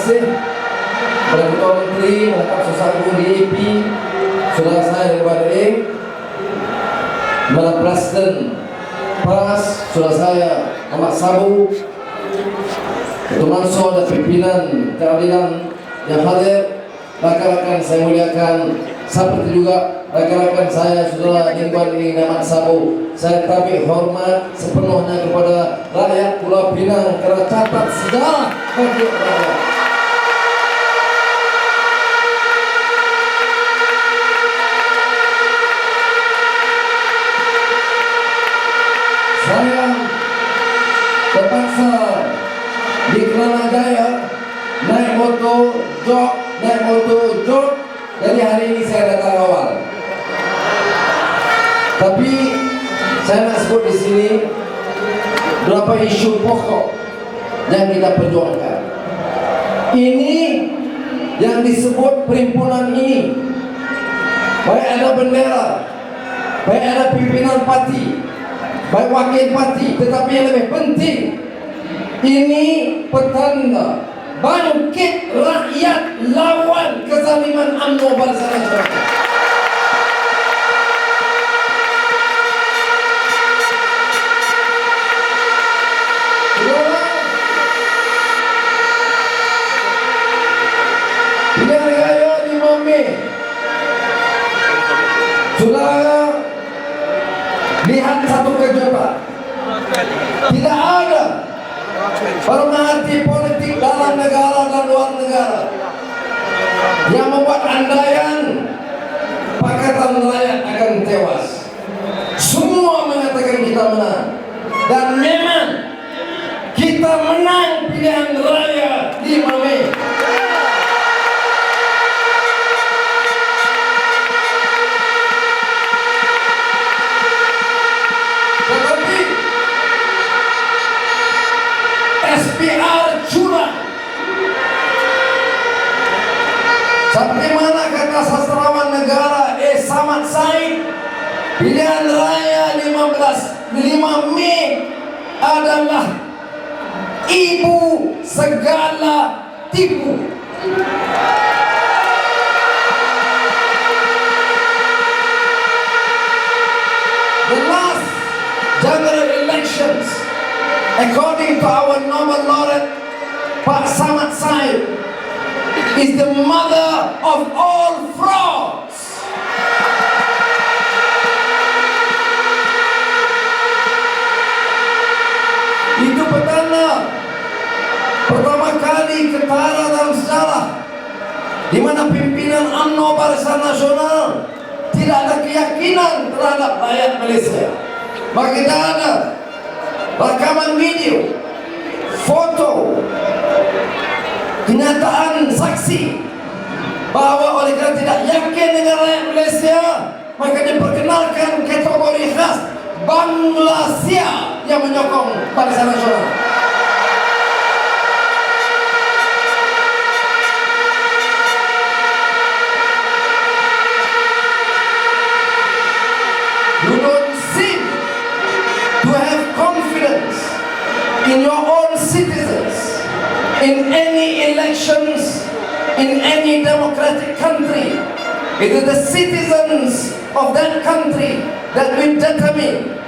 kasih kepada Ketua Menteri, Melangkap Susah Agung DAP, saudara saya daripada kepada Presiden PAS, saudara saya Ahmad Sabu, Ketua Mansur dan pimpinan keadilan yang hadir, rakan-rakan saya muliakan, seperti juga rakan-rakan saya saudara Lingkuan ini Ahmad Sabu. Saya tabik hormat sepenuhnya kepada rakyat Pulau Pinang kerana catat sejarah bagi rakyat. Saya terpaksa di Kelana Jaya naik motor jog, jadi hari ini saya datang awal. Tapi saya nak sebut di sini beberapa isu pokok yang kita perjuangkan. Ini yang disebut perhimpunan ini, baik ada bendera, baik ada pimpinan parti, baik wakil parti, tetapi yang lebih penting, ini petanda bangkit rakyat lawan kezaliman UMNO Barisan Nasional. Pilihan raya 5 Mei, saudara lihat satu kejutan. Tidak ada pemerhati politik dalam negara dan luar negara yang membuat andaian Pakatan Rakyat akan tewas. Semua mengatakan kita menang, dan memang kita menang pilihan raya 5 Mei. Tetapi SPR curang. Seperti mana kata sastrawan negara Samad Said, pilihan raya 5 Mei adalah ibu segala tipu. The last general elections, according to our Nobel laureate Pak Samad Said, is the mother of all frauds. Itu petanda pertama kali ketara dalam sejarah di mana pimpinan UMNO Barisan Nasional tidak ada keyakinan terhadap rakyat Malaysia. Maka kita ada rekaman video, foto, kenyataan saksi bahwa oleh kerana tidak yakin dengan rakyat Malaysia, maka diperkenalkan kategori khas Bangladesh yang menyokong Barisan Nasional. You don't seem to have confidence in your own citizens in any elections in any democratic country. It is the citizens of that country that will determine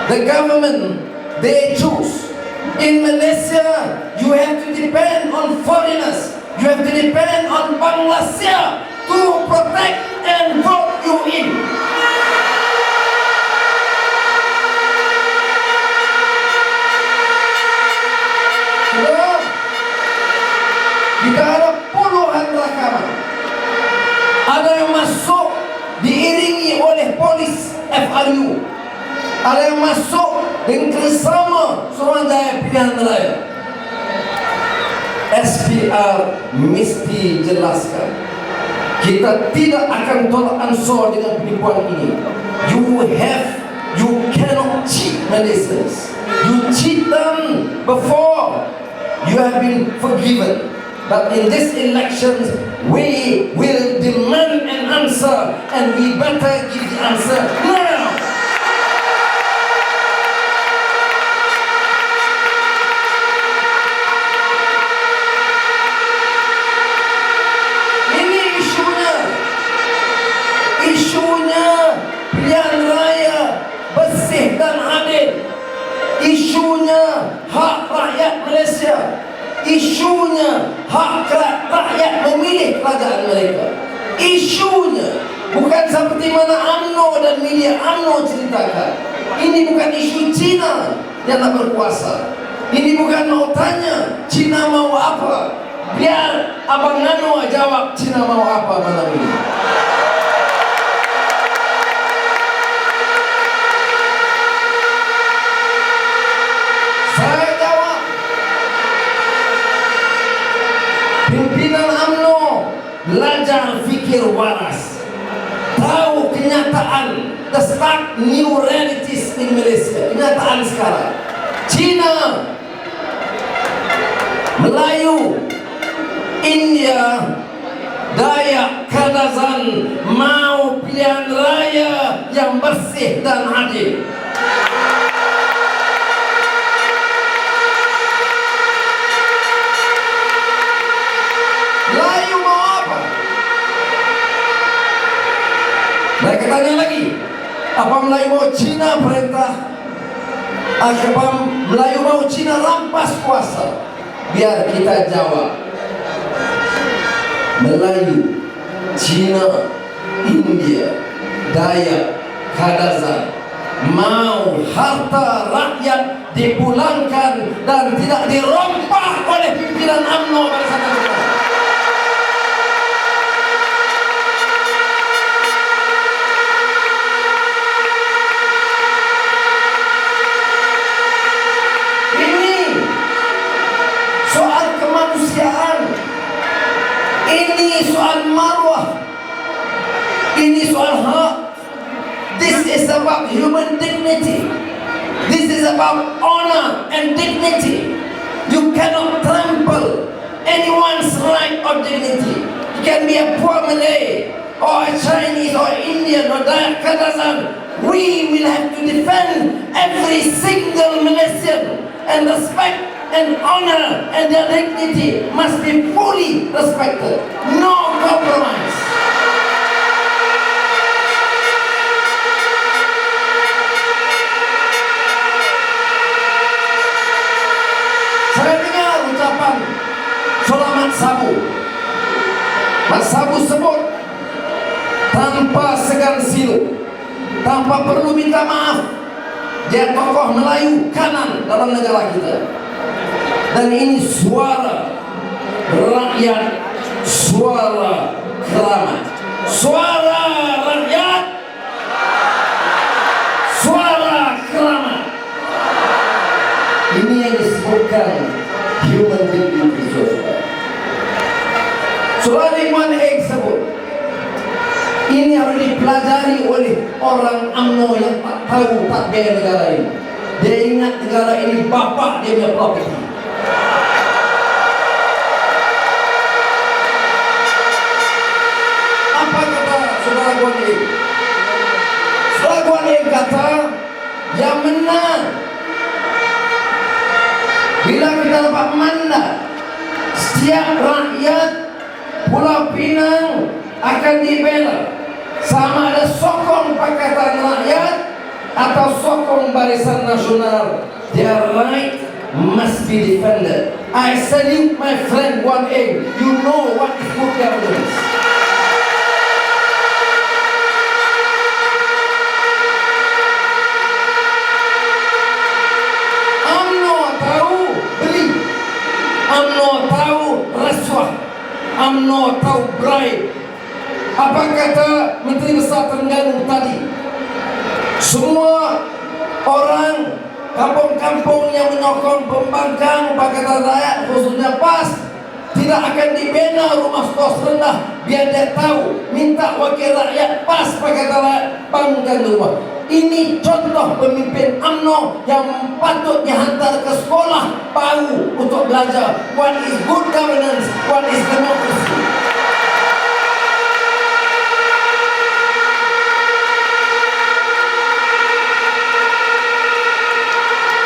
the government they choose. In Malaysia, you have to depend on foreigners. You have to depend on Bangladesh to protect and vote you in. Kita ada puluhan rekaman. Ada yang masuk diiringi oleh polis FRU. Ada yang masuk dengan kerjasama Suruhanjaya Pilihan Raya. SPR mesti jelaskan, kita tidak akan tolak ansur dengan penipuan ini. You cannot cheat Malaysians. You cheat them before you have been forgiven. But in these elections, we will demand an answer, and we better give the answer now. Malaysia, isunya hak rakyat memilih kerajaan mereka. Isunya bukan seperti mana UMNO dan media UMNO ceritakan. Ini bukan isu Cina yang nak berkuasa. Ini bukan mau tanya Cina mau apa. Biar Abang Nano jawab Cina mau apa malam ini. Saya jawab, pimpinan UMNO belajar fikir waras, tahu kenyataan, the start new realities in Malaysia. Kenyataan sekarang, Cina, Melayu, India, Dayak, Kadazan mau pilihan raya yang bersih dan adil. Melayu mau apa? Mereka tanya lagi, apa Melayu mau Cina perintah? Apa Melayu mau Cina rampas kuasa? Biar kita jawab, Melayu, Cina, India, Dayak, Kadazan mau harta rakyat dipulangkan dan tidak dirompak oleh pimpinan UMNO pada saat itu. Ini soal marwah, ini soal hak. This is about human dignity. This is about honor and dignity. You cannot trample anyone's right of dignity. You can be a poor Malay or a Chinese or Indian or Dayak Kadazan. We will have to defend every single Malaysian and respect and honor and their dignity must be fully respected. No compromise. Saya dengar ucapan Selamat Sabu. Mas Sabu sebut tanpa segan silu, tanpa perlu minta maaf, dia tokoh Melayu kanan dalam negara kita. Dan ini suara rakyat, suara keramat, suara rakyat, suara keramat. Ini yang disebutkan human dignity, saudara. Saudara Iwan Ek sebut, ini harus dipelajari oleh orang UMNO yang tak tahu takbir negara ini. Dia ingat negara ini bapak dia punya properti. Apa kata saudara Guan Eng? Saudara Guan Eng kata yang menang bila kita dapat mandat, setiap rakyat Pulau Pinang akan dibela, sama ada sokong Pakatan Rakyat atau sokong Barisan Nasional. Their right must be defended. I salute my friend Guan Eng. You know what is good governance. UMNO tahu beli, UMNO tahu rasuah, UMNO tahu bribe. Apa kata Menteri Besar Terengganu tadi? Semua orang kampung-kampung yang menyokong pembangkang Pakatan Rakyat khususnya PAS tidak akan dibina rumah kos rendah. Biar dia tahu, minta wakil rakyat PAS Pakatan Rakyat bangun rumah. Ini contoh pemimpin UMNO yang patut dihantar ke sekolah baru untuk belajar. What is good governance, what is democracy.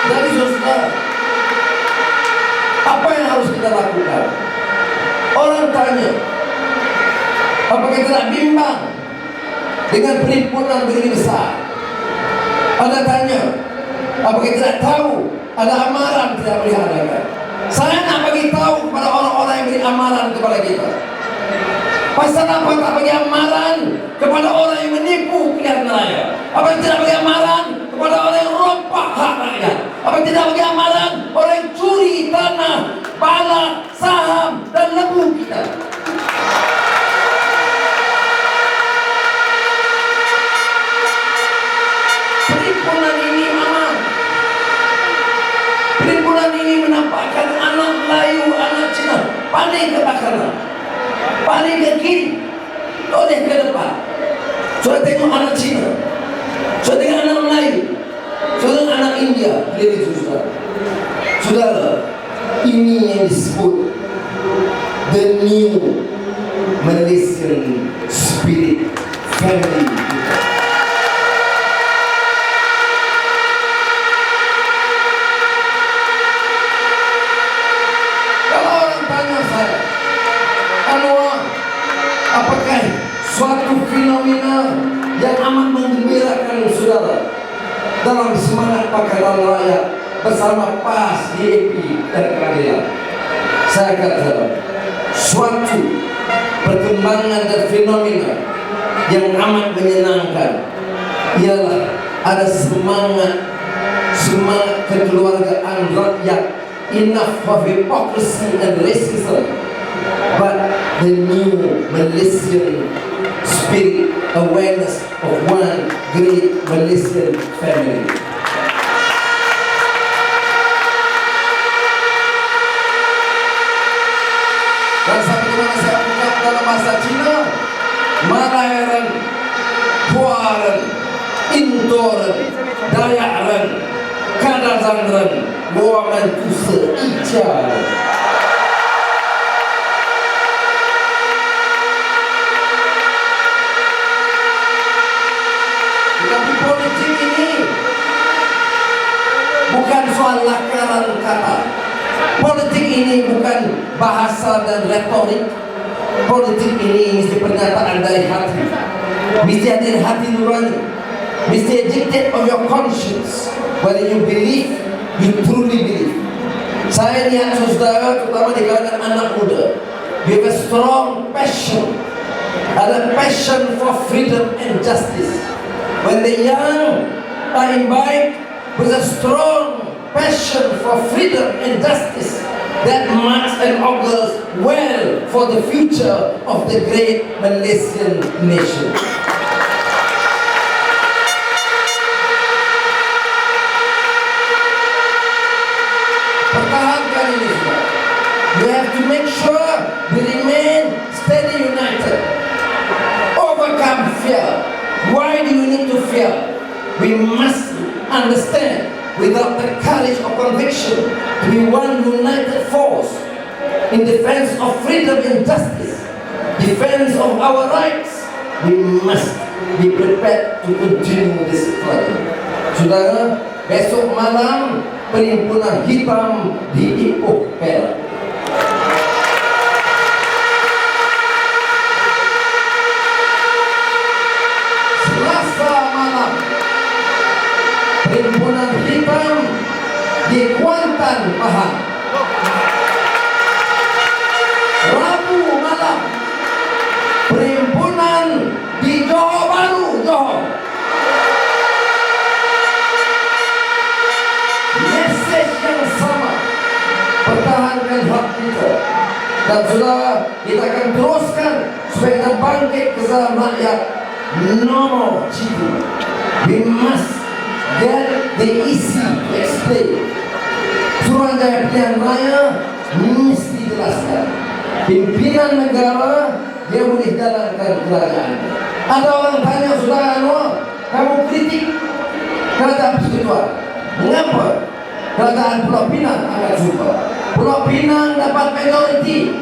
Dari saudara, apa yang harus kita lakukan? Orang tanya, apakah kita tidak bimbang dengan penimbunan begini besar? Ada tanya, apakah kita tidak tahu ada amaran tidak boleh adakan? Saya nak bagi tahu kepada orang-orang yang beri amaran kepada kita. Pasal apa tak bagi amaran kepada orang yang menipu pilihan raya? Apa yang tidak bagi amaran kepada orang yang rompak hak rakyat? Apa yang tidak bagi amaran orang yang curi tanah, balak, saham dan lembu kita? Perhimpunan ini aman. Perhimpunan ini menampakkan anak Melayu, anak Cina paling ke kanan, paling ke kiri, oleh ke depan. Sudah tengok anak Cina, sudah tengok anak Melayu, sudah tengok anak India. Lihat itu saudara. Ini yang disebut the new Malaysian spirit family. Apakah suatu fenomena yang amat menggembirakan saudara dalam semangat Pakatan Rakyat bersama PAS, DAP dan keadilan? Saya kata suatu perkembangan dan fenomena yang amat menyenangkan ialah ada semangat kekeluargaan rakyat, enough of hypocrisy and racism, but the new Malaysian spirit, awareness of one great Malaysian family. Dan sampai mana saya ungkap dalam bahasa Cina, Malayaran, Puaran, Intoran, Dayakran, Kadazanran, Buangan Kusa, Icaran. Tapi politik ini bukan soal lakaran kata. Politik ini bukan bahasa dan retorik. Politik ini mesti pernyataan dari hati. Mesti ada hati nurani. Mesti dictate of your conscience. Whether you believe, you truly believe. Saya lihat saudara, terutama di kalangan anak muda, you have a strong passion. Ada passion for freedom and justice. When the young are imbibed with a strong passion for freedom and justice, that marks and augurs well for the future of the great Malaysian nation. Pertahankan ini semua. You have to make sure we remain steady united. Overcome fear. Why do you need to fear? We must understand, without the courage or conviction, to be one united force in defense of freedom and justice, defense of our rights. We must be prepared to continue this struggle. Saudara, besok malam Perhimpunan Hitam di Ipoh Perak. Perhimpunan Hitam di Kuantan, Pahang. Rabu malam perhimpunan di Johor Bahru, Johor. Mesej yang sama, pertahankan hak kita. Dan saudara, kita akan teruskan supaya kita bangkit ke dalam rakyat. No more cheating. We must get the easy to explain. Suruhanjaya pilihan raya mesti jelaskan. Pimpinan negara dia boleh jalankan kerajaan. Ada orang tanya, saudara Anwar, kamu kritik kerajaan persekutuan. Mengapa kerajaan Pulau Pinang agak super? Pulau Pinang dapat majoriti.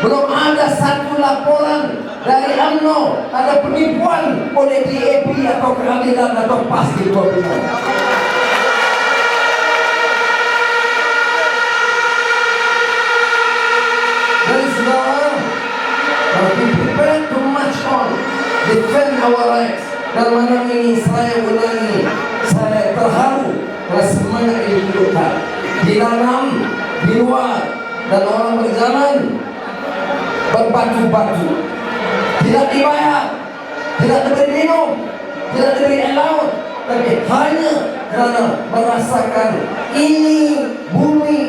Belum ada satu laporan dari UMNO ada penipuan oleh DAP atau keadilan atau PAS di Pulau Pinang. Dari saudara, we prepare to march on, defend our rights. Dan malam ini saya ulangi, saya terharu karena semangat yang ditunjukkan di dalam di luar dan orang berjalan berbatu-batu, tidak dibayar, tidak diberi minum, tidak diberi air laut, tapi hanya karena merasakan ini bumi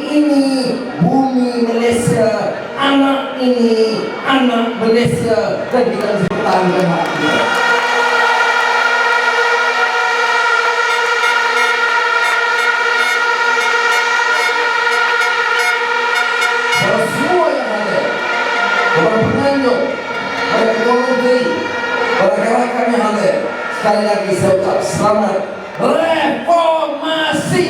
Malaysia, anak ini anak Malaysia, dan kita harus bertahan hati. Semua yang ada, para penyanyi, para ketua menteri, para gerakan yang ada, sekali lagi saya ucap selamat reformasi.